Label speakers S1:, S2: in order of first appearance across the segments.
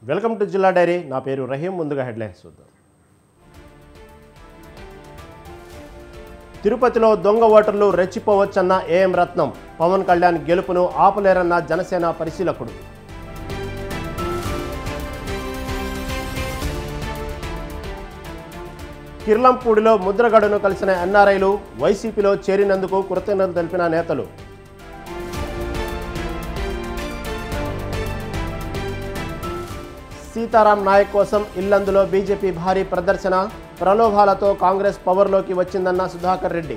S1: Welcome to జిల్లా dairy. నా పేరు రహీం. ముందుగా హెడ్లైన్స్ చూద్దాం. తిరుపతిలో దొంగ ఓటర్లు రెచ్చిపోవచ్చన్న ఏఎం రత్నం. పవన్ కళ్యాణ్ గెలుపును ఆపలేరన్న జనసేన పరిశీలకుడు. కిర్లంపూడిలో ముద్రగడను కలిసిన ఎన్ఆర్ఐలు వైసీపీలో చేరినందుకు కృతజ్ఞతలు తెలిపిన నేతలు. సీతారాం నాయక్ కోసం ఇల్లందులో బీజేపీ భారీ ప్రదర్శన. ప్రలోభాలతో కాంగ్రెస్ పవర్లోకి వచ్చిందన్న సుధాకర్ రెడ్డి.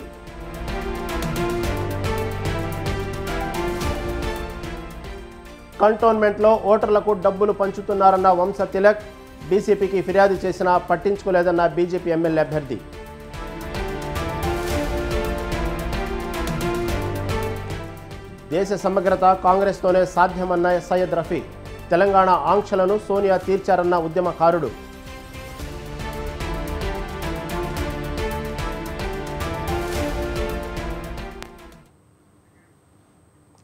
S1: కంటోన్మెంట్లో ఓటర్లకు డబ్బులు పంచుతున్నారన్న వంశ తిలక్. డీసీపీకి ఫిర్యాదు చేసినా పట్టించుకోలేదన్న బీజేపీ ఎమ్మెల్యే అభ్యర్థి. దేశ సమగ్రత కాంగ్రెస్తోనే సాధ్యమన్న సయ్యద్ రఫీ. తెలంగాణ ఆంక్షలను సోనియా తీర్చారన్న ఉద్యమకారుడు.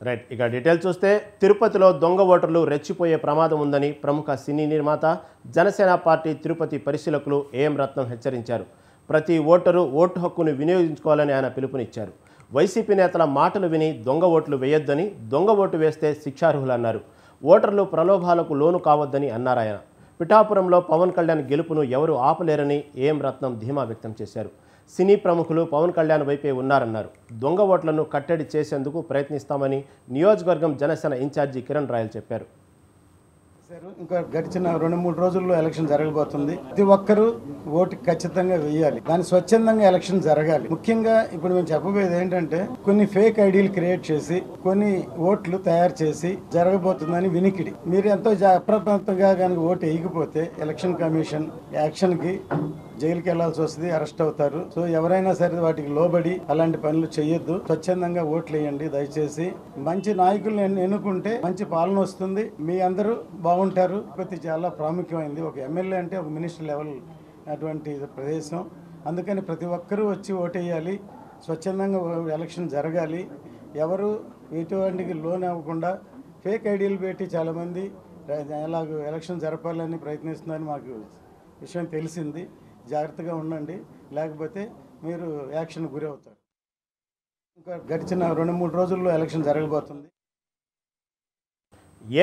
S1: రైట్, ఇక డీటెయిల్స్ చూస్తే తిరుపతిలో దొంగ ఓటర్లు రెచ్చిపోయే ప్రమాదం ఉందని ప్రముఖ సినీ నిర్మాత జనసేన పార్టీ తిరుపతి పరిశీలకులు ఏఎం రత్నం హెచ్చరించారు. ప్రతి ఓటరు ఓటు హక్కును వినియోగించుకోవాలని ఆయన పిలుపునిచ్చారు. వైసీపీ నేతల మాటలు విని దొంగ ఓట్లు వేయొద్దని, దొంగ ఓటు వేస్తే శిక్షార్హులన్నారు. ఓటర్లు ప్రలోభాలకు లోను కావద్దని అన్నారు ఆయన. పిఠాపురంలో పవన్ కళ్యాణ్ గెలుపును ఎవరు ఆపలేరని ఏఎం రత్నం ధీమా వ్యక్తం చేశారు. సినీ ప్రముఖులు పవన్ కళ్యాణ్ వైపే ఉన్నారన్నారు. దొంగ ఓట్లను కట్టడి చేసేందుకు ప్రయత్నిస్తామని నియోజకవర్గం జనసేన ఇన్ఛార్జి కిరణ్ రాయల్ చెప్పారు.
S2: ఇంకా గడిచిన 2-3 రోజుల్లో ఎలక్షన్ జరగబోతుంది. ప్రతి ఒక్కరూ ఓటు ఖచ్చితంగా వేయాలి. దాని స్వచ్ఛందంగా ఎలక్షన్ జరగాలి. ముఖ్యంగా ఇప్పుడు మేము చెప్పబోయేది ఏంటంటే, కొన్ని ఫేక్ ఐడీలు క్రియేట్ చేసి కొన్ని ఓట్లు తయారు చేసి జరగబోతుందని వినికిడి. మీరు ఎంతో అప్రమత్తంగా కనుక ఓటు వేయకపోతే ఎలక్షన్ కమిషన్ యాక్షన్ కి జైలుకి వెళ్లాల్సి వస్తుంది, అరెస్ట్ అవుతారు. సో ఎవరైనా సరే వాటికి లోబడి అలాంటి పనులు చేయొద్దు. స్వచ్ఛందంగా ఓట్లు వేయండి దయచేసి. మంచి నాయకులను ఎన్నుకుంటే మంచి పాలన వస్తుంది, మీ అందరూ బాగుంటారు. ప్రతి చాలా ప్రాముఖ్యమైనది. ఒక ఎమ్మెల్యే అంటే ఒక మినిస్టర్ లెవెల్ అటువంటి ప్రదేశం. అందుకని ప్రతి ఒక్కరూ వచ్చి ఓటేయాలి. స్వచ్ఛందంగా ఎలక్షన్ జరగాలి. ఎవరు ఎటువంటికి లోన్ అవ్వకుండా ఫేక్ ఐడీలు పెట్టి చాలామంది ఎలాగో ఎలక్షన్ జరపాలని ప్రయత్నిస్తున్నారని మాకు విషయం తెలిసింది. జాగ్రత్తగా ఉండండి, లేకపోతే మీరు యాక్షన్ గురి అవుతారు. ఇంకా గడిచిన 2-3 రోజుల్లో ఎలక్షన్ జరగబోతుంది.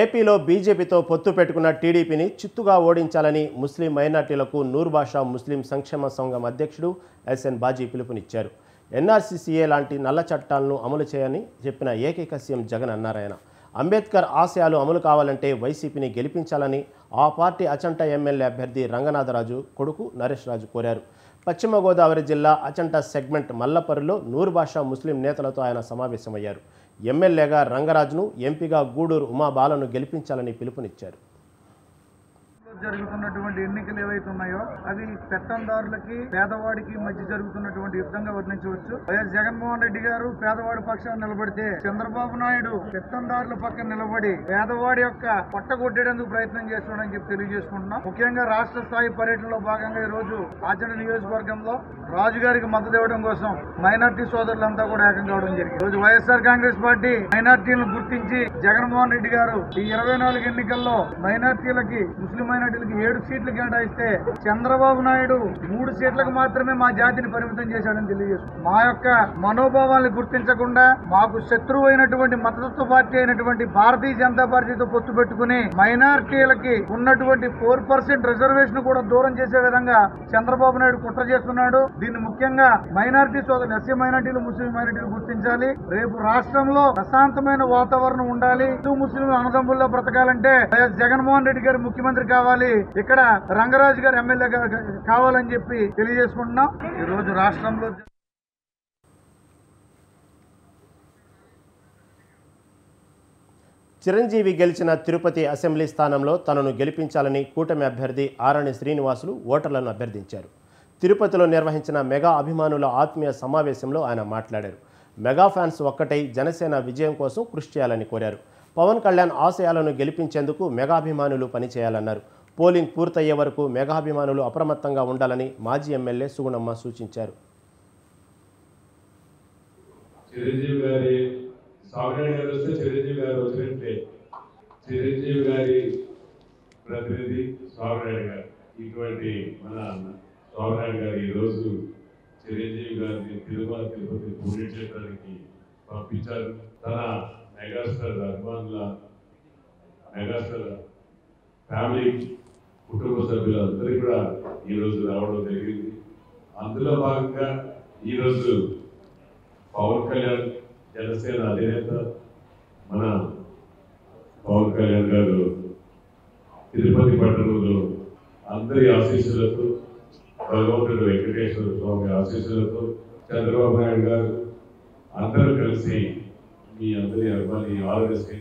S1: ఏపీలో బీజేపీతో పొత్తు పెట్టుకున్న టీడీపీని చిత్తుగా ఓడించాలని ముస్లిం మైనార్టీలకు నూర్ బాషా ముస్లిం సంక్షేమ సంఘం అధ్యక్షుడు ఎస్ఎన్ బాజీ పిలుపునిచ్చారు. ఎన్ఆర్సీసీఏ లాంటి నల్ల చట్టాలను అమలు చేయని చెప్పిన ఏకైక సీఎం జగన్ అన్నారాయన. అంబేద్కర్ ఆశయాలు అమలు కావాలంటే వైసీపీని గెలిపించాలని ఆ పార్టీ అచంట ఎమ్మెల్యే అభ్యర్థి రంగనాథరాజు కొడుకు నరేష్ రాజు కోరారు. పశ్చిమ గోదావరి జిల్లా అచంట సెగ్మెంట్ మల్లపర్రులో నూర్ బాషా ముస్లిం నేతలతో ఆయన సమావేశమయ్యారు. ఎమ్మెల్యేగా రంగరాజును, ఎంపీగా గూడూరు ఉమాబాలను గెలిపించాలని పిలుపునిచ్చారు.
S3: జరుగుతున్నటువంటి ఎన్నికలు ఏవైతే ఉన్నాయో అవి పెత్తందారులకి పేదవాడికి మధ్య జరుగుతున్నటువంటి యుద్ధంగా వర్ణించవచ్చు. వైఎస్ జగన్మోహన్ రెడ్డి గారు పేదవాడి పక్షాన్ని నిలబడితే, చంద్రబాబు నాయుడు పెత్తందారుల పక్కన నిలబడి పేదవాడి యొక్క పొట్టగొట్టేందుకు ప్రయత్నం చేస్తున్నాడని చెప్పి తెలియజేసుకుంటున్నాం. ముఖ్యంగా రాష్ట్ర స్థాయి పర్యటనలో భాగంగా ఈ రోజు ఆచరణ నియోజకవర్గంలో రాజుగారికి మద్దతు ఇవ్వడం కోసం మైనార్టీ సోదరులంతా కూడా ఏకం కావడం జరిగింది. రోజు వైఎస్ఆర్ కాంగ్రెస్ పార్టీ మైనార్టీలను గుర్తించి జగన్మోహన్ రెడ్డి గారు ఈ 24 ఎన్నికల్లో మైనార్టీలకి, ముస్లిం మైనార్టీలకి 7 సీట్లు కేటాయిస్తే చంద్రబాబు నాయుడు 3 సీట్లకు మాత్రమే మా జాతిని పరిమితం చేశాడని తెలియజేస్తుంది. మా యొక్క మనోభావాలను గుర్తించకుండా మాకు శత్రువు అయినటువంటి మతతత్వ పార్టీ అయినటువంటి భారతీయ జనతా పార్టీతో పొత్తు పెట్టుకుని మైనార్టీలకి ఉన్నటువంటి 4% రిజర్వేషన్ కూడా దూరం చేసే విధంగా చంద్రబాబు నాయుడు కుట్ర చేస్తున్నాడు. దీన్ని ముఖ్యంగా మైనార్టీ సోదరులు, ఎస్సీ మైనార్టీలు, ముస్లిం మైనార్టీలు గుర్తించాలి. రేపు రాష్ట్రంలో ప్రశాంతమైన వాతావరణం ఉండాలి. హిందూ ముస్లిం అన్నదమ్ముల్లో బ్రతకాలంటే వైఎస్ జగన్మోహన్ రెడ్డి గారు ముఖ్యమంత్రి కావాలి, ఇక్కడ రంగరాజు గారు ఎమ్మెల్యే కావాలని చెప్పి తెలియజేసుకుంటున్నాం. ఈ రోజు రాష్ట్రంలో
S1: చిరంజీవి గెలిచిన తిరుపతి అసెంబ్లీ స్థానంలో తనను గెలిపించాలని కూటమి అభ్యర్థి ఆరణి శ్రీనివాసులు ఓటర్లను అభ్యర్థించారు. తిరుపతిలో నిర్వహించిన మెగా అభిమానుల ఆత్మీయ సమావేశంలో ఆయన మాట్లాడారు. మెగా ఫ్యాన్స్ ఒక్కటై జనసేన విజయం కోసం కృషి చేయాలని కోరారు. పవన్ కళ్యాణ్ ఆశయాలను గెలిపించేందుకు మెగాభిమానులు పనిచేయాలన్నారు. పోలింగ్ పూర్తయ్యే వరకు మెగాభిమానులు అప్రమత్తంగా ఉండాలని మాజీ ఎమ్మెల్యే సుగుణమ్మ సూచించారు.
S4: చిరంజీవి గారి సాగరణ వస్తే చిరంజీవి గారు వచ్చినట్టే చిరంజీవి గారి ప్రతినిధి స్వామినాయుడు గారు. ఇటువంటి మన స్వామినాయుడు గారు ఈరోజు చిరంజీవి గారిని తిరుపతి పుణ్యక్షేత్రానికి పంపించారు. తన మెగాస్టార్ అభిమానుల మెగాస్టార్ ఫ్యామిలీ కుటుంబ సభ్యులందరూ కూడా ఈరోజు రావడం జరిగింది. అందులో భాగంగా ఈరోజు పవన్ కళ్యాణ్ జనసేన అధినేత మన పవన్ కళ్యాణ్ గారు తిరుపతి పట్టణంలో అందరి ఆశీస్సులతో, భగవంతుడు వెంకటేశ్వర స్వామి ఆశీస్సులతో, చంద్రబాబు నాయుడు గారు అందరూ కలిసి మీ అందరి అభిమాని ఆరోగ్య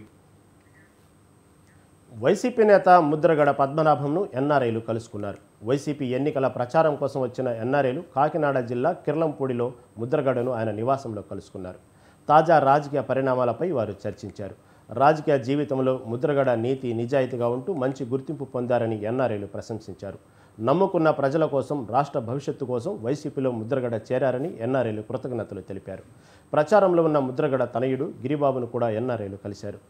S1: వైసీపీ నేత ముద్రగడ పద్మనాభంను ఎన్ఆర్ఐలు కలుసుకున్నారు. వైసీపీ ఎన్నికల ప్రచారం కోసం వచ్చిన ఎన్ఆర్ఐలు కాకినాడ జిల్లా కిర్లంపూడిలో ముద్రగడను ఆయన నివాసంలో కలుసుకున్నారు. తాజా రాజకీయ పరిణామాలపై వారు చర్చించారు. రాజకీయ జీవితంలో ముద్రగడ నీతి నిజాయితీగా ఉంటూ మంచి గుర్తింపు పొందారని ఎన్ఆర్ఐలు ప్రశంసించారు. నమ్ముకున్న ప్రజల కోసం, రాష్ట్ర భవిష్యత్తు కోసం వైసీపీలో ముద్రగడ చేరారని ఎన్ఆర్ఐలు కృతజ్ఞతలు తెలిపారు. ప్రచారంలో ఉన్న ముద్రగడ తనయుడు గిరిబాబును కూడా ఎన్ఆర్ఐలు కలిశారు.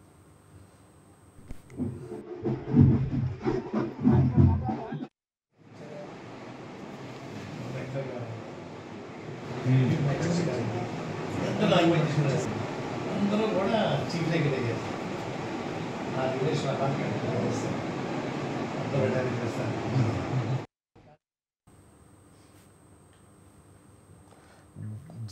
S5: అందరూ కూడా చీఫ్ సెక్రటరీ నా రిలేషన్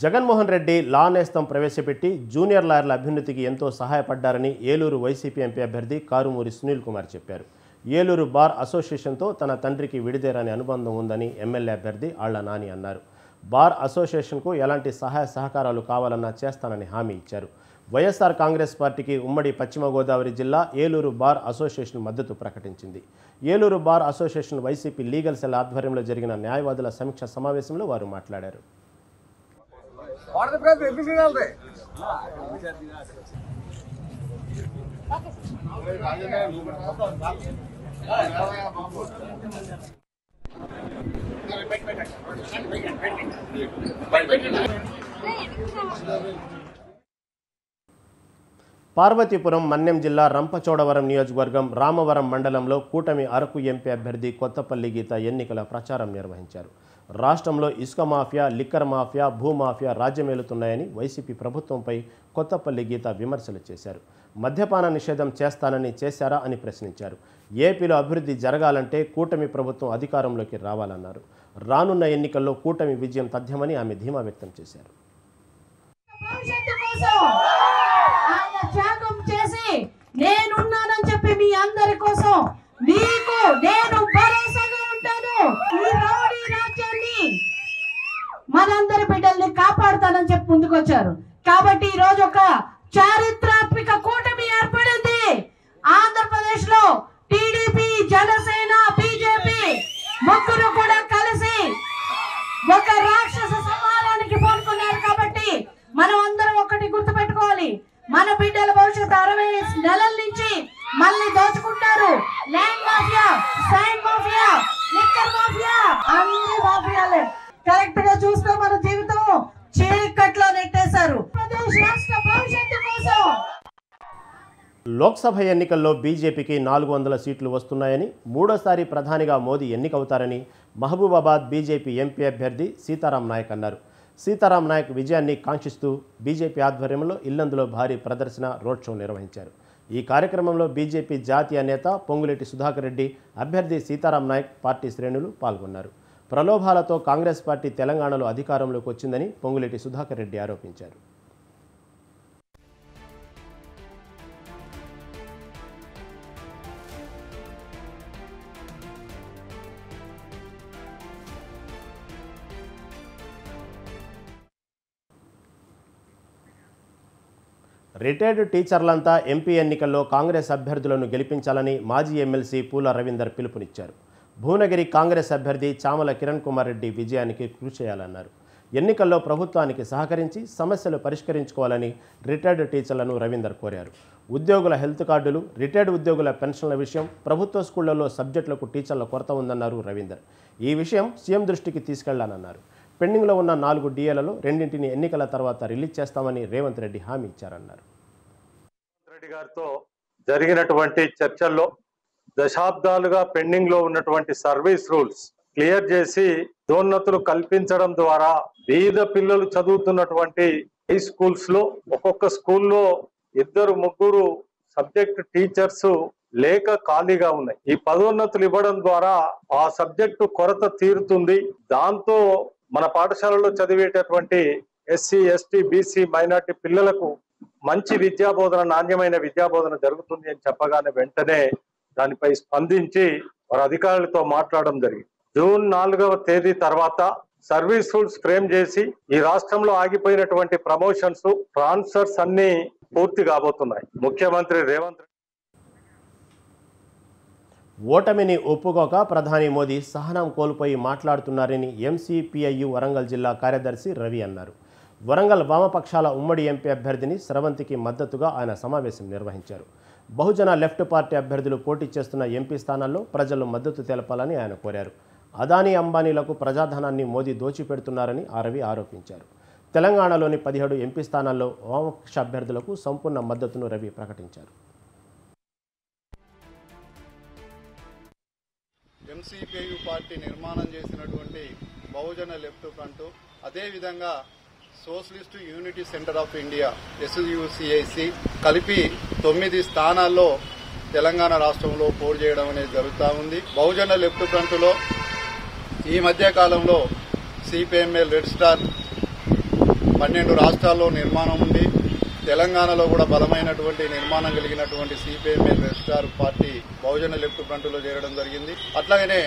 S1: జగన్మోహన్ రెడ్డి లా నేస్తం ప్రవేశపెట్టి జూనియర్ లాయర్ల అభ్యున్నతికి ఎంతో సహాయపడ్డారని ఏలూరు వైసీపీ ఎంపీ అభ్యర్థి కారుమూరి సునీల్ కుమార్ చెప్పారు. ఏలూరు బార్ అసోసియేషన్తో తన తండ్రికి విడిదేరాని అనుబంధం ఉందని ఎమ్మెల్యే అభ్యర్థి ఆళ్ల నాని అన్నారు. బార్ అసోసియేషన్కు ఎలాంటి సహాయ సహకారాలు కావాలన్నా చేస్తానని హామీ ఇచ్చారు. వైఎస్ఆర్ కాంగ్రెస్ పార్టీకి ఉమ్మడి పశ్చిమ గోదావరి జిల్లా ఏలూరు బార్ అసోసియేషన్ మద్దతు ప్రకటించింది. Eluru bar association YCP legal cell ఆధ్వర్యంలో జరిగిన న్యాయవాదుల సమీక్ష సమావేశంలో వారు మాట్లాడారు. పార్వతీపురం మన్యం జిల్లా రంపచోడవరం నియోజకవర్గం రామవరం మండలంలో కూటమి అరకు ఎంపీ అభ్యర్థి కొత్తపల్లి గీత ఎన్నికల ప్రచారం నిర్వహించారు. రాష్ట్రంలో ఇసుక మాఫియా, లిక్కర్ మాఫియా, భూమాఫియా రాజ్యమేలుతున్నాయని వైసీపీ ప్రభుత్వంపై కొత్తపల్లి గీత విమర్శలు చేశారు. మద్యపాన నిషేధం చేస్తానని చేశారా అని ప్రశ్నించారు. ఏపీలో అభివృద్ధి జరగాలంటే కూటమి ప్రభుత్వం అధికారంలోకి రావాలన్నారు. రానున్న ఎన్నికల్లో కూటమి విజయం తథ్యమని ఆమె ధీమా వ్యక్తం చేశారు.
S6: నేనున్నానని చెప్పి మీ అందరి కోసం మీకు నేను భరోసాగా ఉంటాను. ఈ రౌడీ రాజ్యాన్ని మనందరి బిడ్డల్ని కాపాడుతానని చెప్పి ముందుకొచ్చారు. కాబట్టి ఈ రోజు ఒక చారిత్రాత్మక కూటమి ఏర్పడింది. ఆంధ్రప్రదేశ్ లో టీడీపీ, జనసేన, బీజేపీ ముగ్గురు కూడా కలిసి ఒక రాక్షస సంహారానికి పూనుకున్నారు. కాబట్టి మనం అందరం ఒకటి గుర్తుపెట్టుకోవాలి, మన బిడ్డల భవిష్యత్తు 60 నెలల నుంచి మళ్ళీ దోచుకుంటారు. ల్యాండ్ మాఫియా, సైన్ మాఫియా, లిక్కర్ మాఫియా, అన్ని మాఫియాలే. కరెక్ట్ గా చూస్తే మన జీవితం చీకట్లో నెట్టేశారు. ప్రదేశ్ రాష్ట్ర భవిష్యత్తు కోసం
S1: లోక్సభ ఎన్నికల్లో బీజేపీకి 400 సీట్లు వస్తున్నాయని, మూడోసారి ప్రధానిగా మోదీ ఎన్నికవుతారని మహబూబాబాద్ బీజేపీ ఎంపీ అభ్యర్థి సీతారాం నాయక్ అన్నారు. సీతారాం నాయక్ విజయాన్ని కాంక్షిస్తూ బీజేపీ ఆధ్వర్యంలో ఇల్లందులో భారీ ప్రదర్శన, రోడ్ షో నిర్వహించారు. ఈ కార్యక్రమంలో బీజేపీ జాతీయ నేత పొంగులేటి సుధాకర్ రెడ్డి, అభ్యర్థి సీతారాం నాయక్, పార్టీ శ్రేణులు పాల్గొన్నారు. ప్రలోభాలతో కాంగ్రెస్ పార్టీ తెలంగాణలో అధికారంలోకి వచ్చిందని పొంగులేటి సుధాకర్ రెడ్డి ఆరోపించారు. రిటైర్డ్ టీచర్లంతా ఎంపీ ఎన్నికల్లో కాంగ్రెస్ అభ్యర్థులను గెలిపించాలని మాజీ ఎమ్మెల్సీ పూల రవీందర్ పిలుపునిచ్చారు. భువనగిరి కాంగ్రెస్ అభ్యర్థి చామల కిరణ్ కుమార్ రెడ్డి విజయానికి కృషి చేయాలన్నారు. ఎన్నికల్లో ప్రభుత్వానికి సహకరించి సమస్యలు పరిష్కరించుకోవాలని రిటైర్డ్ టీచర్లను రవీందర్ కోరారు. ఉద్యోగుల హెల్త్ కార్డులు, రిటైర్డ్ ఉద్యోగుల పెన్షన్ల విషయం, ప్రభుత్వ స్కూళ్లలో సబ్జెక్టులకు టీచర్ల కొరత ఉందన్నారు రవీందర్. ఈ విషయం సీఎం దృష్టికి తీసుకెళ్లానన్నారు. పెండింగ్లో ఉన్న 4 డిఏలలో 2ంటిని ఎన్నికల తర్వాత రిలీజ్ చేస్తామని రేవంత్ రెడ్డి హామీ ఇచ్చారన్నారు.
S7: రెడ్డి గారితో జరిగినటువంటి చర్చల్లో దశాబ్దాలుగా పెండింగ్ లో ఉన్నటువంటి సర్వీస్ రూల్స్ క్లియర్ చేసి దోన్నతులు కల్పించడం ద్వారా పేద పిల్లలు చదువుతున్నటువంటి హై స్కూల్స్ లో ఒక్కొక్క స్కూల్లో 2-3 సబ్జెక్ట్ టీచర్స్ లేక ఖాళీగా ఉన్నాయి. ఈ పదోన్నతులు ఇవ్వడం ద్వారా ఆ సబ్జెక్టు కొరత తీరుతుంది. దాంతో మన పాఠశాలలో చదివేటటువంటి ఎస్సీ, ఎస్టీ, బీసీ, మైనార్టీ పిల్లలకు మంచి విద్యాబోధన, నాణ్యమైన విద్యాబోధన జరుగుతుంది అని చెప్పగానే వెంటనే దానిపై స్పందించి వారి అధికారులతో మాట్లాడడం జరిగింది. జూన్ 4వ తేదీ తర్వాత సర్వీస్ రూల్స్ ఫ్రేమ్ చేసి ఈ రాష్ట్రంలో ఆగిపోయినటువంటి ప్రమోషన్స్, ట్రాన్స్ఫర్స్ అన్ని పూర్తి కాబోతున్నాయి. ముఖ్యమంత్రి రేవంత్
S1: ఓటమిని ఒప్పుకోక ప్రధాని మోదీ సహనం కోల్పోయి మాట్లాడుతున్నారని ఎంసీపీఐయు వరంగల్ జిల్లా కార్యదర్శి రవి అన్నారు. వరంగల్ వామపక్షాల ఉమ్మడి ఎంపీ అభ్యర్థిని స్రవంతికి మద్దతుగా ఆయన సమావేశం నిర్వహించారు. బహుజన లెఫ్ట్ పార్టీ అభ్యర్థులు పోటీ చేస్తున్న ఎంపీ స్థానాల్లో ప్రజలు మద్దతు తెలపాలని ఆయన కోరారు. అదానీ, అంబానీలకు ప్రజాధనాన్ని మోదీ దోచిపెడుతున్నారని రవి ఆరోపించారు. తెలంగాణలోని 17 ఎంపీ స్థానాల్లో వామపక్ష అభ్యర్థులకు సంపూర్ణ మద్దతును రవి ప్రకటించారు.
S8: ఎంసీపీయు పార్టీ నిర్మాణం చేసినటువంటి బహుజన లెఫ్ట్ ఫ్రంట్, అదేవిధంగా socialist unity centre of India SUCIC కలిపి 9 స్థానాల్లో తెలంగాణ రాష్ట్రంలో పోటీ చేయడం అనేది జరుగుతూ ఉంది. బహుజన లెఫ్ట్ ఫ్రంట్లో ఈ మధ్య కాలంలో CPML రెడ్ స్టార్ 12 రాష్ట్రాల్లో నిర్మాణం ఉంది. తెలంగాణలో కూడా బలమైనటువంటి నిర్మాణం కలిగినటువంటి CPML రెడ్ స్టార్ పార్టీ బహుజన లెఫ్ట్ ఫ్రంట్లో చేరడం జరిగింది. అట్లాగనే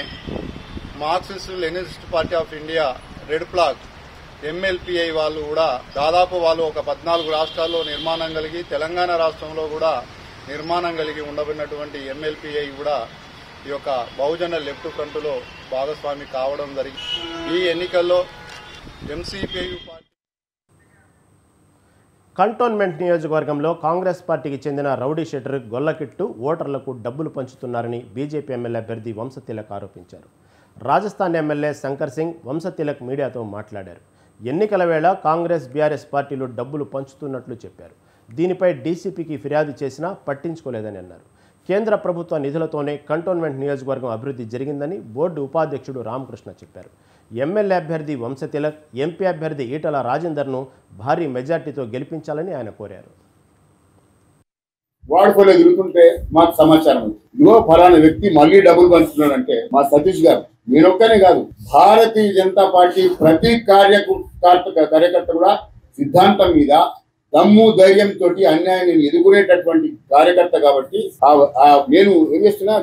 S8: Marxist Leninist party of India red flag MLPI వాళ్ళు కూడా దాదాపు ఒక 14 రాష్ట్రాల్లో నిర్మాణం కలిగి తెలంగాణ రాష్ట్రంలో కూడా నిర్మాణం కలిగి ఉండబడినటువంటి MLPI కూడా ఈ యొక్క బహుజన లెఫ్ట్ ఫ్రంట్లో భాగస్వామి కావడం జరిగింది. ఈ ఎన్నికల్లో ఎంసీపీయు పార్టీ
S1: కంటోన్మెంట్ నియోజకవర్గంలో కాంగ్రెస్ పార్టీకి చెందిన రౌడీ షెటర్ గొల్లకిట్టు ఓటర్లకు డబ్బులు పంచుతున్నారని బీజేపీ ఎమ్మెల్యే అభ్యర్థి వంశతిలక్ ఆరోపించారు. రాజస్థాన్ ఎమ్మెల్యే శంకర్ సింగ్ వంశతిలక్ మీడియాతో మాట్లాడారు. ఎన్నికల వేళ కాంగ్రెస్, బీఆర్ఎస్ పార్టీలు డబ్బులు పంచుతున్నట్లు చెప్పారు. దీనిపై డీసీపీకి ఫిర్యాదు చేసినా పట్టించుకోలేదని అన్నారు. కేంద్ర ప్రభుత్వ నిధులతోనే కంటోన్మెంట్ నియోజకవర్గం అభివృద్ధి జరిగిందని బోర్డు ఉపాధ్యక్షుడు రామకృష్ణ చెప్పారు. ఎమ్మెల్యే అభ్యర్థి వంశతిలక్, ఎంపీ అభ్యర్థి ఈటల రాజేందర్ను భారీ మెజార్టీతో గెలిపించాలని ఆయన కోరారు.
S9: వాడుకోలే తిరుగుతుంటే మాకు సమాచారం ఉంది. ఇదిగో ఫలానా వ్యక్తి మళ్ళీ డబ్బులు పంచుతున్నాడంటే మా సతీష్ గారు, నేనొక్కనే కాదు, భారతీయ జనతా పార్టీ ప్రతి కార్యకర్త కూడా సిద్ధాంతం మీద దమ్ము ధైర్యంతో అన్యాయాన్ని ఎదుర్కొనేటటువంటి కార్యకర్త కాబట్టి నేను ఏం చేస్తున్నా,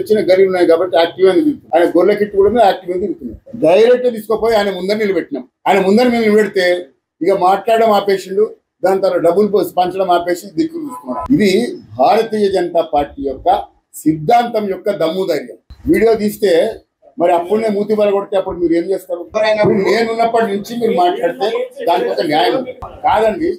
S9: చిన్న గరీబ్ ఉన్నాయి కాబట్టి యాక్టివ్ అని తిరుగుతున్నాను. ఆయన గొర్రె కిట్టు కూడా యాక్టివ్ అని తిరుగుతున్నాను. డైరెక్ట్ తీసుకుపోయి ఆయన ముందర నిలబెట్టినాం. ఆయన ముందర మేము నిలబెడితే ఇక మాట్లాడడం ఆపేసిండు, దాని తర్వాత డబ్బులు పంచడం ఆపేసి దిక్కు చూస్తున్నాడు. ఇది భారతీయ జనతా పార్టీ యొక్క సిద్ధాంతం యొక్క దమ్ము ధైర్యం. వీడియో తీస్తే మరి అప్పుడే మూతి బల కొడితే అప్పుడు మీరు ఏం చేస్తారు? నేనున్నప్పటి నుంచి మీరు మాట్లాడితే దానికి ఒక న్యాయం కాదండి.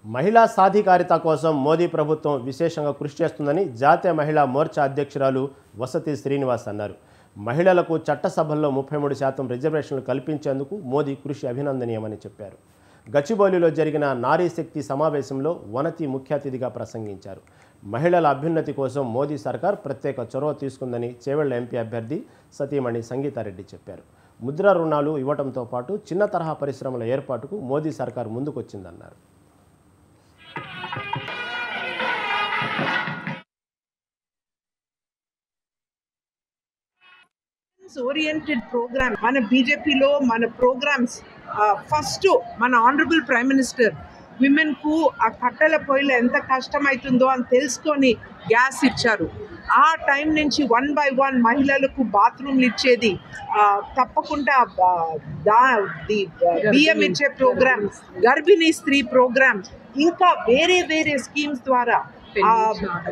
S1: మహిళా సాధికారిత కోసం మోదీ ప్రభుత్వం విశేషంగా కృషి చేస్తుందని జాతీయ మహిళా మోర్చా అధ్యక్షురాలు వసతి శ్రీనివాస్ అన్నారు. మహిళలకు చట్టసభల్లో 33% రిజర్వేషన్లు కల్పించేందుకు మోదీ కృషి అభినందనీయమని చెప్పారు. గచ్చిబౌలిలో జరిగిన నారీ శక్తి సమావేశంలో వనతి ముఖ్య అతిథిగా ప్రసంగించారు. మహిళల అభ్యున్నతి కోసం మోదీ సర్కార్ ప్రత్యేక చొరవ తీసుకుందని చేవెళ్ల ఎంపీ అభ్యర్థి సతీమణి సంగీతారెడ్డి చెప్పారు. ముద్రా రుణాలు ఇవ్వడంతో పాటు చిన్న తరహా పరిశ్రమల ఏర్పాటుకు మోదీ సర్కార్ ముందుకొచ్చిందన్నారు.
S10: ఓరియంటెడ్ ప్రోగ్రామ్ మన బీజేపీలో మన ప్రోగ్రామ్స్ ఫస్ట్ మన ఆనరబుల్ ప్రైమ్ మినిస్టర్ విమెన్కు ఆ కట్టెల పొయ్యిలో ఎంత కష్టమవుతుందో అని తెలుసుకొని గ్యాస్ ఇచ్చారు. ఆ టైం నుంచి 1 by 1 మహిళలకు బాత్రూమ్లు ఇచ్చేది, తప్పకుండా బియ్యం ఇచ్చే ప్రోగ్రామ్, గర్భిణీ స్త్రీ ప్రోగ్రామ్, ఇంకా వేరే స్కీమ్స్ ద్వారా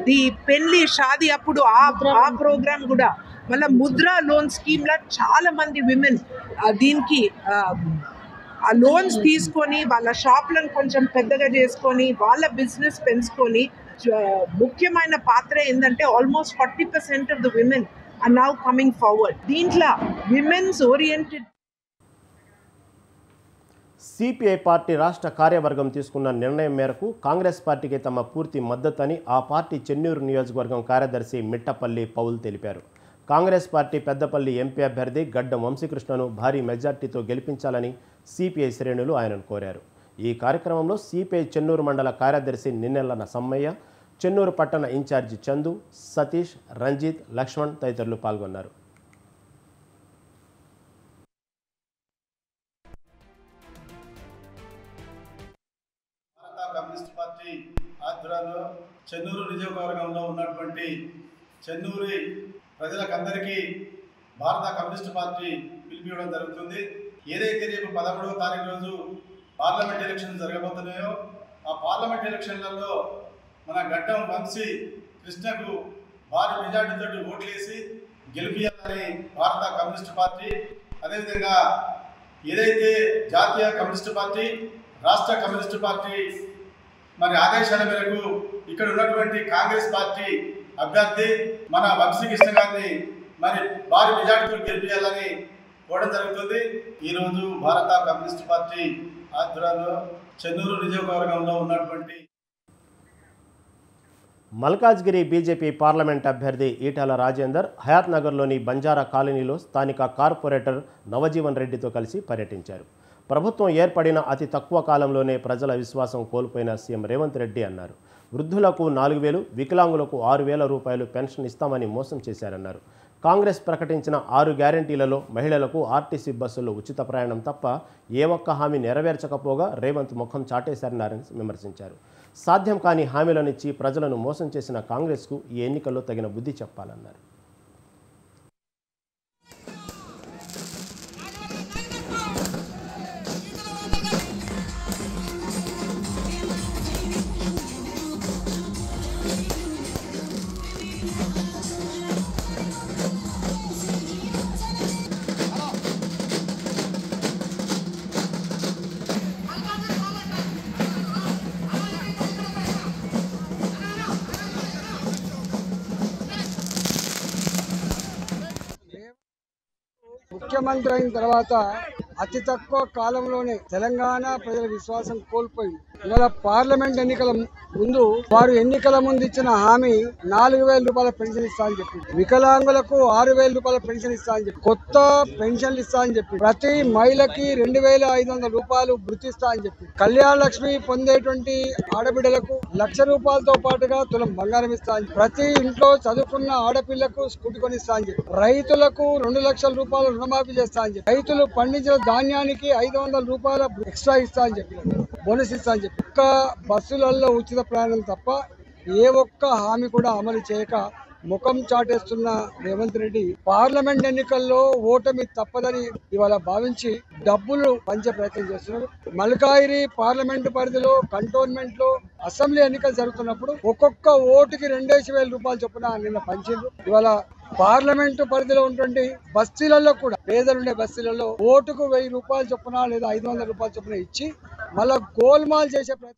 S10: ది పెళ్లి షాదీ అప్పుడు ఆ ప్రోగ్రామ్ కూడా, మళ్ళీ ముద్రా లోన్ స్కీమ్లో చాలా మంది విమెన్ దీనికి ఆ లోన్స్ తీసుకొని వాళ్ళ షాప్లను కొంచెం పెద్దగా చేసుకొని వాళ్ళ బిజినెస్ పెంచుకొని, ముఖ్యమైన పాత్ర ఏంటంటే almost 40% of the women are now coming forward. దీంట్లో విమెన్స్ ఓరియంటెడ్
S1: సిపిఐ పార్టీ రాష్ట్ర కార్యవర్గం తీసుకున్న నిర్ణయం మేరకు కాంగ్రెస్ పార్టీకి తమ పూర్తి మద్దతని ఆ పార్టీ చెన్నూరు నియోజకవర్గం కార్యదర్శి మిట్టపల్లి పౌల్ తెలిపారు. కాంగ్రెస్ పార్టీ పెద్దపల్లి ఎంపీ అభ్యర్థి గడ్డం వంశీకృష్ణను భారీ మెజార్టీతో గెలిపించాలని సిపిఐ శ్రేణులు ఆయనను కోరారు. ఈ కార్యక్రమంలో సిపిఐ చెన్నూరు మండల కార్యదర్శి నిన్నెల్ల సమ్మయ్య, చెన్నూరు పట్టణ ఇన్ఛార్జి చందు, సతీష్, రంజిత్, లక్ష్మణ్ తదితరులు పాల్గొన్నారు.
S11: కమ్యూనిస్ట్ పార్టీ ఆధ్వర్యంలో చెన్నూరు నియోజకవర్గంలో ఉన్నటువంటి చెన్నూరి ప్రజలకందరికీ భారత కమ్యూనిస్ట్ పార్టీ పిలిపివ్వడం జరుగుతుంది. ఏదైతే రేపు 13వ తారీఖు రోజు పార్లమెంట్ ఎలక్షన్ జరగబోతున్నాయో ఆ పార్లమెంట్ ఎలక్షన్లలో మన గడ్డం వంశీ కృష్ణకు భారీ మెజార్టీతో ఓట్లేసి గెలిపించాలని భారత కమ్యూనిస్ట్ పార్టీ, అదేవిధంగా ఏదైతే జాతీయ కమ్యూనిస్ట్ పార్టీ, రాష్ట్ర కమ్యూనిస్ట్ పార్టీ మరి ఆదేశాల మేరకు ఇక్కడ ఉన్నటువంటి కాంగ్రెస్ పార్టీ అభ్యర్థి మన వంశీకృష్ణ గారిని మరి భారీ మెజార్టీతో గెలిపించాలని కోరడం జరుగుతుంది. ఈరోజు భారత కమ్యూనిస్ట్ పార్టీ ఆధ్వర్యంలో చెన్నూరు నియోజకవర్గంలో ఉన్నటువంటి
S1: మల్కాజ్గిరి బీజేపీ పార్లమెంట్ అభ్యర్థి ఈటెల రాజేందర్ హయాత్ నగర్లోని బంజారా కాలనీలో స్థానిక కార్పొరేటర్ నవజీవన్ రెడ్డితో కలిసి పర్యటించారు. ప్రభుత్వం ఏర్పడిన అతి తక్కువ కాలంలోనే ప్రజల విశ్వాసం కోల్పోయిన సీఎం రేవంత్ రెడ్డి అన్నారు. వృద్ధులకు 4,000, వికలాంగులకు 6,000 రూపాయలు పెన్షన్ ఇస్తామని మోసం చేశారన్నారు. కాంగ్రెస్ ప్రకటించిన 6 గ్యారంటీలలో మహిళలకు ఆర్టీసీ బస్సుల్లో ఉచిత ప్రయాణం తప్ప ఏ ఒక్క హామీ నెరవేర్చకపోగా రేవంత్ ముఖం చాటేశారన్నారని విమర్శించారు. సాధ్యం కాని హామీలనిచ్చి ప్రజలను మోసం చేసిన కాంగ్రెస్కు ఈ ఎన్నికల్లో తగిన బుద్ధి చెప్పాలన్నారు.
S12: ముఖ్యమంత్రి అయిన తర్వాత అతి తక్కువ కాలంలోనే తెలంగాణ ప్రజల విశ్వాసం కోల్పోయింది. ఇవాళ పార్లమెంట్ ఎన్నికల ముందు వారు ఎన్నికల ముందు ఇచ్చిన హామీ 4,000 రూపాయల పెన్షన్ ఇస్తా అని చెప్పి, వికలాంగులకు 6,000 రూపాయల పెన్షన్ ఇస్తా అని చెప్పి, కొత్త పెన్షన్లు ఇస్తా అని చెప్పి, ప్రతి మహిళకి 2,500 రూపాయలు వృత్తిస్తా అని చెప్పి, కళ్యాణ లక్ష్మి పొందేటువంటి ఆడబిడ్డలకు 1,00,000 రూపాయలతో పాటుగా తులం బంగారం ఇస్తా అని, ప్రతి ఇంట్లో చదువుకున్న ఆడపిల్లకు స్కూటీ కొనిస్తా అని చెప్పి, రైతులకు 2,00,000 రూపాయలు రుణమాఫీ చేస్తా అని చెప్పి, రైతులు పండించిన ధాన్యానికి 500 రూపాయల ఎక్స్ట్రా ఇస్తా అని చెప్పి, బోనస్ ఇస్తా అని చెప్పి, ఒక్క బస్సులలో ఉచిత ప్రయాణం తప్ప ఏ ఒక్క హామీ కూడా అమలు చేయక ముఖం చాటేస్తున్న రేవంత్ రెడ్డి పార్లమెంట్ ఎన్నికల్లో ఓటమి తప్పదని ఇవాళ భావించి డబ్బులు పంచే ప్రయత్నం చేస్తున్నారు. మల్కాయిరి పార్లమెంట్ పరిధిలో కంటోన్మెంట్ లో అసెంబ్లీ ఎన్నికలు జరుగుతున్నప్పుడు ఒక్కొక్క ఓటుకి 2,000 రూపాయలు చొప్పున నిన్న పంచారు. ఇవాళ పార్లమెంటు పరిధిలో ఉన్నటువంటి బస్తీలలో కూడా పేదలుండే బస్తీలలో ఓటుకు 1,000 రూపాయలు చొప్పున లేదా 500 రూపాయల చొప్పున ఇచ్చి మళ్ళా గోల్మాల్ చేసే ప్రయత్నం.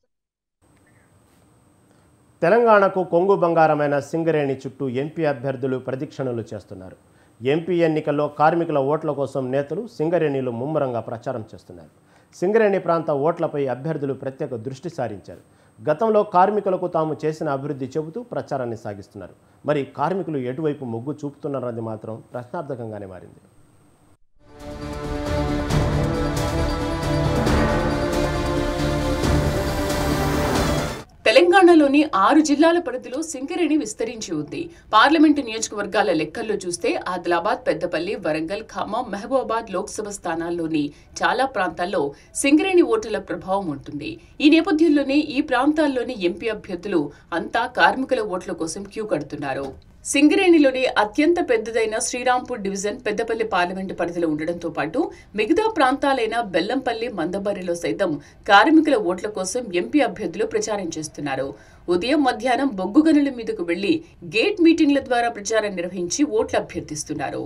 S1: తెలంగాణకు కొంగు బంగారమైన సింగరేణి చుట్టూ ఎంపీ అభ్యర్థులు ప్రదక్షిణలు చేస్తున్నారు. ఎంపీ ఎన్నికల్లో కార్మికుల ఓట్ల కోసం నేతలు సింగరేణిలో ముమ్మరంగా ప్రచారం చేస్తున్నారు. సింగరేణి ప్రాంత ఓట్లపై అభ్యర్థులు ప్రత్యేక దృష్టి సారించారు. గతంలో కార్మికులకు తాము చేసిన అభివృద్ధి చెబుతూ ప్రచారాన్ని సాగిస్తున్నారు. మరి కార్మికులు ఎటువైపు మొగ్గు చూపుతున్నారన్నది మాత్రం ప్రశ్నార్థకంగానే మారింది.
S13: తెలంగాణలోని 6 జిల్లాల పరిధిలో సింగరేణి విస్తరించి ఉంది. పార్లమెంటు నియోజకవర్గాల లెక్కల్లో చూస్తే ఆదిలాబాద్, పెద్దపల్లి, వరంగల్, ఖమ్మం, మహబూబాబాద్ లోక్సభ స్థానాల్లోని చాలా ప్రాంతాల్లో సింగరేణి ఓటర్ల ప్రభావం ఉంటుంది. ఈ నేపథ్యంలోనే ఈ ప్రాంతాల్లోని ఎంపీ అభ్యర్థులు అంతా కార్మికుల ఓట్ల కోసం క్యూ కడుతున్నారు. సింగరేణిలోని అత్యంత పెద్దదైన శ్రీరాంపూర్ డివిజన్ పెద్దపల్లి పార్లమెంటు పరిధిలో ఉండడంతో పాటు మిగతా ప్రాంతాలైన బెల్లంపల్లి, మందబరిలో సైతం కార్మికుల ఓట్ల కోసం ఎంపీ అభ్యర్థులు ప్రచారం చేస్తున్నారు. ఉదయం, మధ్యాహ్నం బొగ్గు గనుల మీదకు వెళ్లి గేట్ మీటింగ్ల ద్వారా ప్రచారం నిర్వహించి ఓట్లు అభ్యర్థిస్తున్నారు.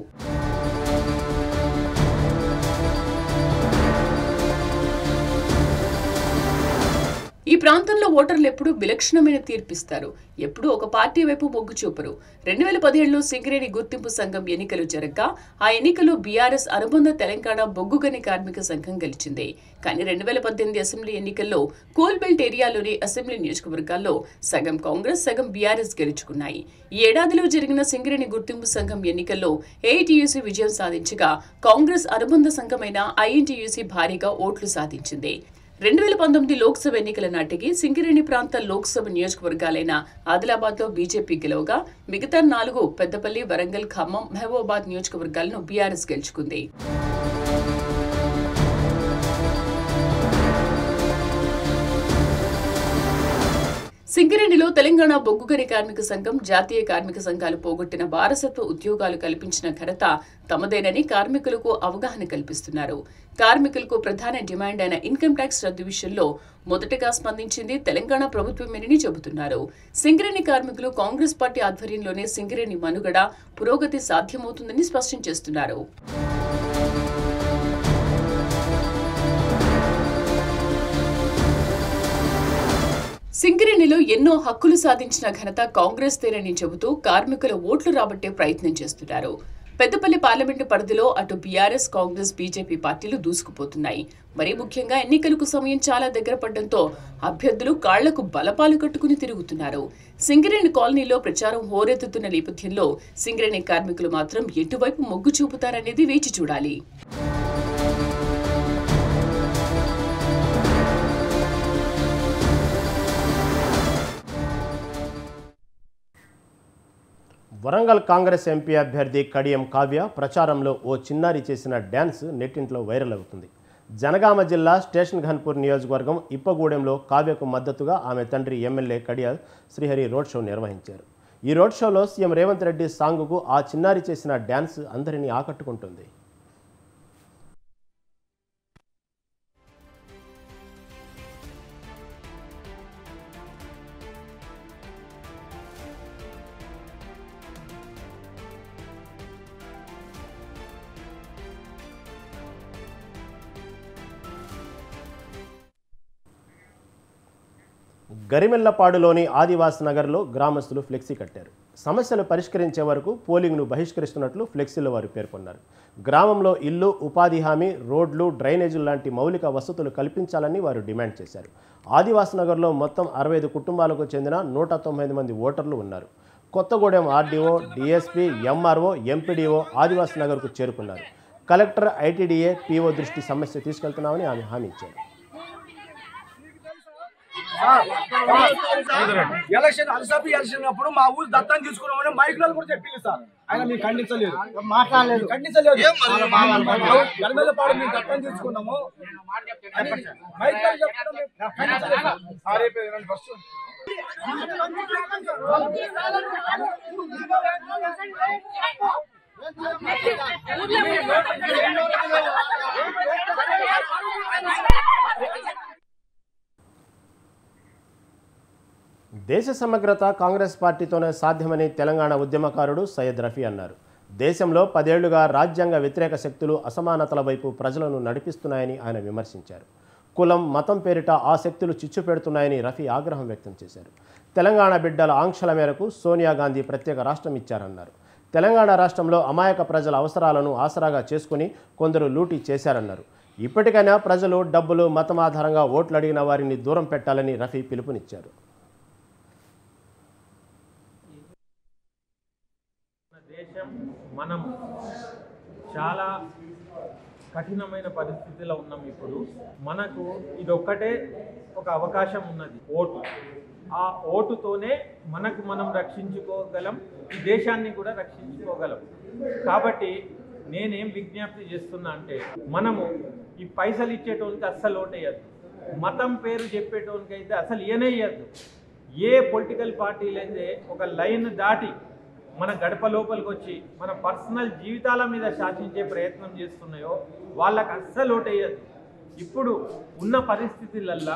S13: ఈ ప్రాంతంలో ఓటర్లు ఎప్పుడూ విలక్షణమైన తీర్పిస్తారు, ఎప్పుడూ ఒక పార్టీ వైపు మొగ్గు చూపరు. 2017లో సింగరేణి గుర్తింపు సంఘం ఎన్నికలు జరగ్గా ఆ ఎన్నికల్లో బీఆర్ఎస్ అనుబంధ తెలంగాణ బొగ్గుగని కార్మిక సంఘం గెలిచింది. కానీ 2018 అసెంబ్లీ ఎన్నికల్లో కోల్బెల్ట్ ఏరియాలోని అసెంబ్లీ నియోజకవర్గాల్లో సగం కాంగ్రెస్ సగం బీఆర్ఎస్ గెలుచుకున్నాయి. ఈ ఏడాదిలో జరిగిన సింగరేణి గుర్తింపు సంఘం ఎన్నికల్లో ఏఐటీయూసీ విజయం సాధించగా కాంగ్రెస్ అనుబంధ సంఘమైన ఐఎన్టీయూసీ భారీగా ఓట్లు సాధించింది. 2019 లోక్సభ ఎన్నికల నాటికి సింగరేణి ప్రాంత లోక్సభ నియోజకవర్గాలైన ఆదిలాబాద్ లో బీజేపీ గెలవగా మిగతా 4 పెద్దపల్లి, వరంగల్, ఖమ్మం, మహబూబాబాద్ నియోజకవర్గాలను బీఆర్ఎస్ గెలుచుకుంది. సింగరేణిలో తెలంగాణ బొగ్గుగని కార్మిక సంఘం, జాతీయ కార్మిక సంఘాలు పోగొట్టిన వారసత్వ ఉద్యోగాలు కల్పించిన ఘనత తమదేనని కార్మికులకు అవగాహన కల్పిస్తున్నారు. కార్మికులకు ప్రధాన డిమాండ్ అయిన ఇన్కమ్ ట్యాక్స్ రద్దు విషయంలో మొదటగా స్పందించింది తెలంగాణ ప్రభుత్వమేనని చెబుతున్నారు. సింగరేణి కార్మికులు కాంగ్రెస్ పార్టీ ఆధ్వర్యంలోనే సింగరేణి మనుగడ, పురోగతి సాధ్యమవుతుందని స్పష్టం చేస్తున్నారు. సింగరేణిలో ఎన్నో హక్కులు సాధించిన ఘనత కాంగ్రెస్ తేనని చెబుతూ కార్మికుల ఓట్లు రాబట్టే ప్రయత్నం చేస్తున్నారు. పెద్దపల్లి పార్లమెంటు పరిధిలో అటు బీఆర్ఎస్, కాంగ్రెస్, బీజేపీ పార్టీలు దూసుకుపోతున్నాయి. మరీ ముఖ్యంగా ఎన్నికలకు సమయం చాలా దగ్గర పడడంతో అభ్యర్థులు కాళ్లకు బలపాలు కట్టుకుని తిరుగుతున్నారు. సింగరేణి కాలనీలో ప్రచారం హోరెత్తుతున్న నేపథ్యంలో సింగరేణి కార్మికులు మాత్రం ఎటువైపు మొగ్గు చూపుతారనేది వేచి చూడాలి.
S1: వరంగల్ కాంగ్రెస్ ఎంపీ అభ్యర్థి కడియం కావ్య ప్రచారంలో ఓ చిన్నారి చేసిన డ్యాన్స్ నెట్టింట్లో వైరల్ అవుతుంది. జనగామ జిల్లా స్టేషన్ ఘన్పూర్ నియోజకవర్గం ఇప్పగూడెంలో కావ్యకు మద్దతుగా ఆమె తండ్రి ఎమ్మెల్యే కడియ శ్రీహరి రోడ్ షో నిర్వహించారు. ఈ రోడ్ షోలో సీఎం రేవంత్ రెడ్డి సాంగుకు ఆ చిన్నారి చేసిన డ్యాన్స్ అందరినీ ఆకట్టుకుంటుంది. గరిమెల్లపాడులోని ఆదివాసి నగర్లో గ్రామస్తులు ఫ్లెక్సీ కట్టారు. సమస్యలు పరిష్కరించే వరకు పోలింగ్ను బహిష్కరిస్తున్నట్లు ఫ్లెక్సీలో వారు పేర్కొన్నారు. గ్రామంలో ఇల్లు, ఉపాధి హామీ, రోడ్లు, డ్రైనేజీలు లాంటి మౌలిక వసతులు కల్పించాలని వారు డిమాండ్ చేశారు. ఆదివాసి నగర్లో మొత్తం 65 కుటుంబాలకు చెందిన 190 మంది ఓటర్లు ఉన్నారు. Kothagudem RDO, DSP, MRO, MPDO ఆదివాసి నగర్కు చేరుకున్నారు. కలెక్టర్, ఐటీడీఏ, పీఓ దృష్టి సమస్య తీసుకెళ్తున్నామని ఆమె హామీ ఇచ్చారు.
S14: ఎలక్షన్ అలసపి ఎలక్షన్ అప్పుడు మా ఊరు దత్తం తీసుకున్నామని మైకులలో కూడా చెప్పింది సార్. ఆయన మీరు ఖండించలేదు, మాట్లాడలేదు, ఖండించలేదు. గరిమెల్లపాడు మేము దత్తం తీసుకున్నాము మైకులలో
S1: దేశ సమగ్రత కాంగ్రెస్ పార్టీతోనే సాధ్యమని తెలంగాణ ఉద్యమకారుడు సయ్యద్ రఫీ అన్నారు. దేశంలో 10 ఏళ్లుగా రాజ్యాంగ వ్యతిరేక శక్తులు అసమానతల వైపు ప్రజలను నడిపిస్తున్నాయని ఆయన విమర్శించారు. కులం, మతం పేరిట ఆ శక్తులు చిచ్చు పెడుతున్నాయని రఫీ ఆగ్రహం వ్యక్తం చేశారు. తెలంగాణ బిడ్డల ఆంక్షల మేరకు సోనియా గాంధీ ప్రత్యేక రాష్ట్రం ఇచ్చారన్నారు. తెలంగాణ రాష్ట్రంలో అమాయక ప్రజల అవసరాలను ఆసరాగా చేసుకుని కొందరు లూటీ చేశారన్నారు. ఇప్పటికైనా ప్రజలు డబ్బులు, మతం ఆధారంగా ఓట్లు అడిగిన వారిని దూరం పెట్టాలని రఫీ పిలుపునిచ్చారు.
S15: మనం చాలా కఠినమైన పరిస్థితిలో ఉన్నాం. ఇప్పుడు మనకు ఇదొక్కటే ఒక అవకాశం ఉన్నది, ఓటు. ఆ ఓటుతోనే మనకు మనం రక్షించుకోగలం, ఈ దేశాన్ని కూడా రక్షించుకోగలం. కాబట్టి నేనేం విజ్ఞప్తి చేస్తున్నా అంటే, మనము ఈ పైసలు ఇచ్చేటోనికి అస్సలు ఓటేయద్దు, మతం పేరు చెప్పేటోనికైతే అసలు ఏనేయద్దు. ఏ పొలిటికల్ పార్టీలైతే ఒక లైన్ దాటి మన గడప లోపలికి వచ్చి మన పర్సనల్ జీవితాల మీద శాసించే ప్రయత్నం చేస్తున్నాయో వాళ్ళకి అస్సలు ఓటేయద్దు. ఇప్పుడు ఉన్న పరిస్థితులల్లా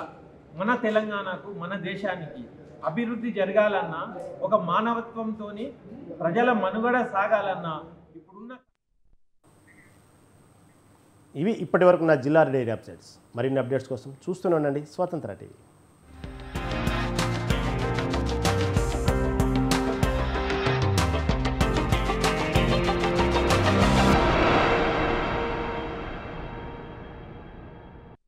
S15: మన తెలంగాణకు, మన దేశానికి అభివృద్ధి జరగాలన్నా, ఒక మానవత్వంతో ప్రజల మనుగడ సాగాలన్నా ఇప్పుడున్న
S1: ఇవి ఇప్పటివరకు నా జిల్లా డైరీ అప్డేట్స్. మరిన్ని అప్డేట్స్ కోసం చూస్తూనే ఉండండి స్వతంత్ర టీవీ.